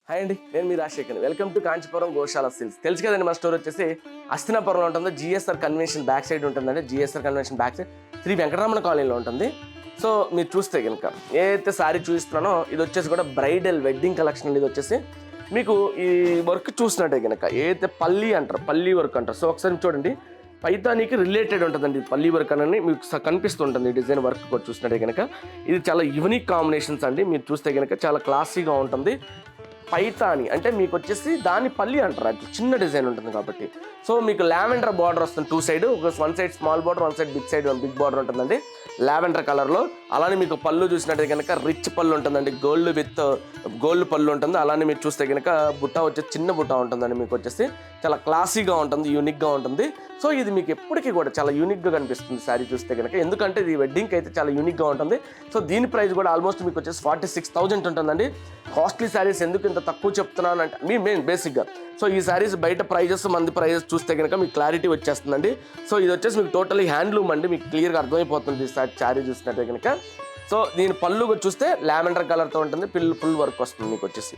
Hi అండి, నేను మీ Rajasekhar. Welcome to Kanchipuram Goshala silks. తెలుసు కదండి, మా స్టోర్ వచ్చేసి అస్తినాపురంలో ఉంటుంది. జిఎస్ఆర్ కన్వెన్షన్ బ్యాక్ సైడ్ ఉంటుందండి. GSR convention back side Shri Venkataramana కాలనీలో ఉంటుంది. సో మీరు చూస్తే కనుక ఏదైతే శారీ చూపిస్తున్నానో ఇది వచ్చేసి కూడా బ్రైడల్ వెడ్డింగ్ కలెక్షన్. ఇది వచ్చేసి మీకు ఈ వర్క్ చూసినట్టే కనుక ఏదైతే పల్లీ అంటారు, పల్లీ వర్క్ అంటారు. సో ఒకసారి చూడండి, పైతానికి రిలేటెడ్ ఉంటుందండి పల్లీ వర్క్ అని మీకు కనిపిస్తుంటుంది. డిజైన్ వర్క్ కూడా చూసినట్టే కనుక ఇది చాలా యూనిక్ కాంబినేషన్స్ అండి. మీరు చూస్తే కనుక చాలా క్లాసీగా ఉంటుంది. పైతాని అంటే మీకు వచ్చేసి దాని పల్లి అంటారు, అది చిన్న డిజైన్ ఉంటుంది కాబట్టి. సో మీకు లావెండర్ బార్డర్ వస్తుంది two side, one side small border, one side big border ఉంటుందండి లావెండర్ కలర్లో. అలానే మీకు పళ్ళు చూసినట్టు కనుక రిచ్ పళ్ళు ఉంటుందండి, గోల్డ్ పళ్ళు ఉంటుంది. అలానే మీరు చూస్తే కనుక బుట్ట వచ్చేసి చిన్న బుట్ట ఉంటుందండి. మీకు వచ్చేసి చాలా క్లాసీగా ఉంటుంది, యూనిక్గా ఉంటుంది. సో ఇది మీకు ఎప్పటికీ కూడా చాలా యూనిక్గా కనిపిస్తుంది శారీ చూస్తే కనుక, ఎందుకంటే ఇది వెడ్డింగ్కి అయితే చాలా యూనిక్గా ఉంటుంది. సో దీని ప్రైస్ కూడా ఆల్మోస్ట్ మీకు వచ్చేసి 46,000 ఉంటుందండి. కాస్ట్లీ శారీస్ ఎందుకు ఇంత తక్కువ చెప్తున్నాను అంటే మీ మెయిన్ బేసిక్గా సో ఈ శారీస్ బయట ప్రైజెస్ మంది ప్రైజెస్ చూస్తే కనుక మీకు క్లారిటీ వచ్చేస్తుందండి. సో ఇది వచ్చేసి మీకు టోటలీ హ్యాండ్లూమ్ అండి, మీకు క్లియర్గా అర్థమైపోతుంది శారీ చూసినట్టే కనుక. సో దీని పళ్ళు చూస్తే లావెండర్ కలర్తో ఉంటుంది, ఫుల్ వర్క్ వస్తుంది మీకు వచ్చేసి.